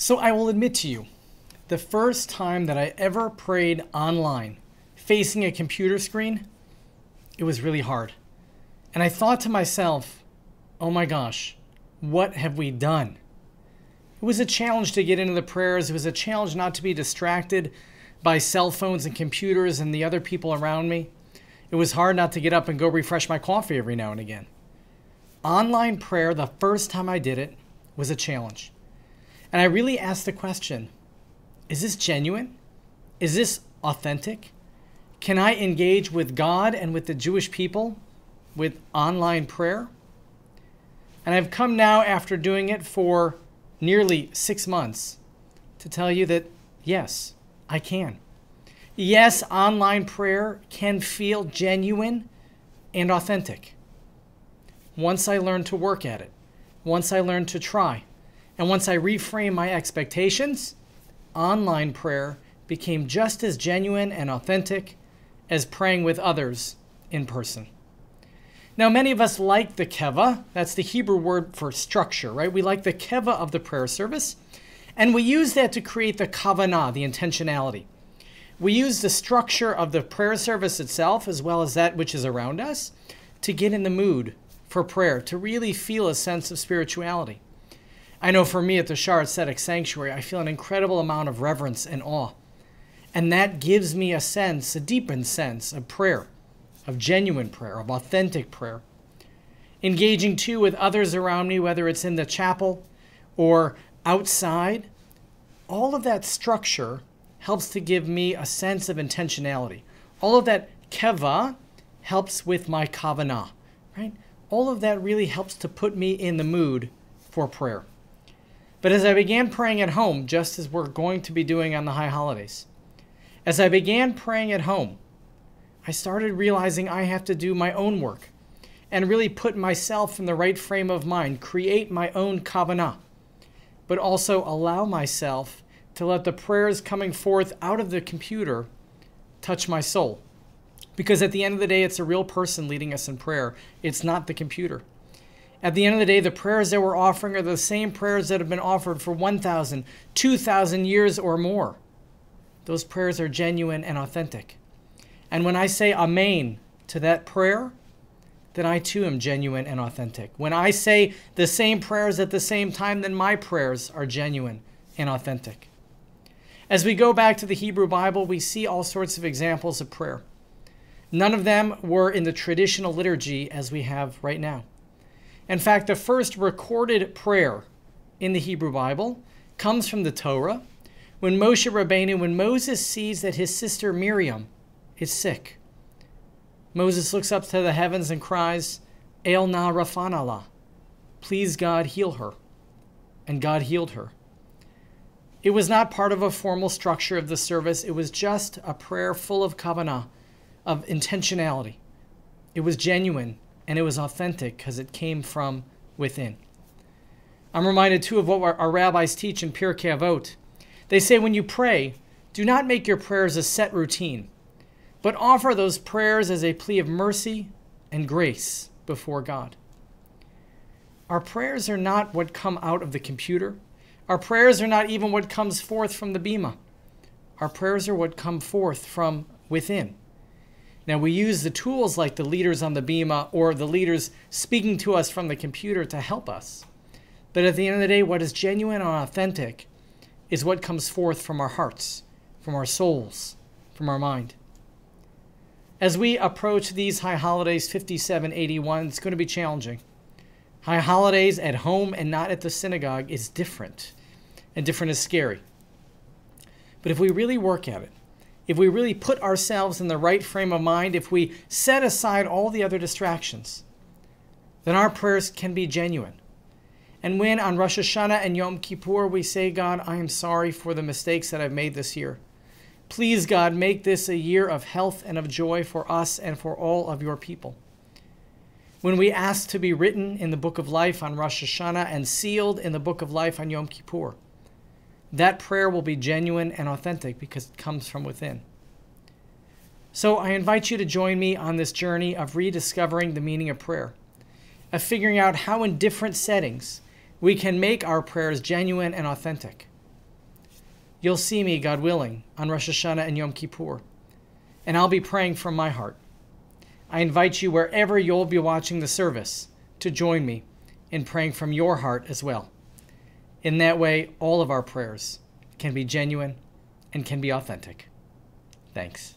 So I will admit to you, the first time that I ever prayed online, facing a computer screen, it was really hard. And I thought to myself, oh my gosh, what have we done? It was a challenge to get into the prayers. It was a challenge not to be distracted by cell phones and computers and the other people around me. It was hard not to get up and go refresh my coffee every now and again. Online prayer, the first time I did it, was a challenge. And I really asked the question, is this genuine? Is this authentic? Can I engage with God and with the Jewish people with online prayer? And I've come now, after doing it for nearly 6 months, to tell you that yes, I can. Yes, online prayer can feel genuine and authentic. Once I learned to work at it, once I learned to try, and once I reframed my expectations, online prayer became just as genuine and authentic as praying with others in person. Now, many of us like the Keva. That's the Hebrew word for structure, right? We like the Keva of the prayer service, and we use that to create the kavanah, the intentionality. We use the structure of the prayer service itself, as well as that which is around us, to get in the mood for prayer, to really feel a sense of spirituality. I know for me at the Shaarey Zedek Sanctuary, I feel an incredible amount of reverence and awe. And that gives me a sense, a deepened sense of prayer, of genuine prayer, of authentic prayer. Engaging too with others around me, whether it's in the chapel or outside, all of that structure helps to give me a sense of intentionality. All of that keva helps with my kavanah, right? All of that really helps to put me in the mood for prayer. But as I began praying at home, just as we're going to be doing on the high holidays, as I began praying at home, I started realizing I have to do my own work and really put myself in the right frame of mind, create my own kavanah, but also allow myself to let the prayers coming forth out of the computer touch my soul. Because at the end of the day, it's a real person leading us in prayer. It's not the computer. At the end of the day, the prayers that we're offering are the same prayers that have been offered for 1,000, 2,000 years or more. Those prayers are genuine and authentic. And when I say amen to that prayer, then I too am genuine and authentic. When I say the same prayers at the same time, then my prayers are genuine and authentic. As we go back to the Hebrew Bible, we see all sorts of examples of prayer. None of them were in the traditional liturgy as we have right now. In fact, the first recorded prayer in the Hebrew Bible comes from the Torah when Moses sees that his sister Miriam is sick. Moses looks up to the heavens and cries, El na rafanala, please God heal her. And God healed her. It was not part of a formal structure of the service. It was just a prayer full of kavanah, of intentionality. It was genuine and it was authentic because it came from within. I'm reminded too of what our rabbis teach in Pirkei Avot. They say when you pray, do not make your prayers a set routine, but offer those prayers as a plea of mercy and grace before God. Our prayers are not what come out of the computer. Our prayers are not even what comes forth from the bima. Our prayers are what come forth from within. Now, we use the tools like the leaders on the bima or the leaders speaking to us from the computer to help us. But at the end of the day, what is genuine and authentic is what comes forth from our hearts, from our souls, from our mind. As we approach these high holidays, 5781, it's going to be challenging. High holidays at home and not at the synagogue is different, and different is scary. But if we really work at it, if we really put ourselves in the right frame of mind, if we set aside all the other distractions, then our prayers can be genuine. And when on Rosh Hashanah and Yom Kippur we say, God, I am sorry for the mistakes that I've made this year. Please, God, make this a year of health and of joy for us and for all of your people. When we ask to be written in the book of life on Rosh Hashanah and sealed in the book of life on Yom Kippur, that prayer will be genuine and authentic because it comes from within. So I invite you to join me on this journey of rediscovering the meaning of prayer, of figuring out how in different settings we can make our prayers genuine and authentic. You'll see me, God willing, on Rosh Hashanah and Yom Kippur, and I'll be praying from my heart. I invite you, wherever you'll be watching the service, to join me in praying from your heart as well. In that way, all of our prayers can be genuine and can be authentic. Thanks.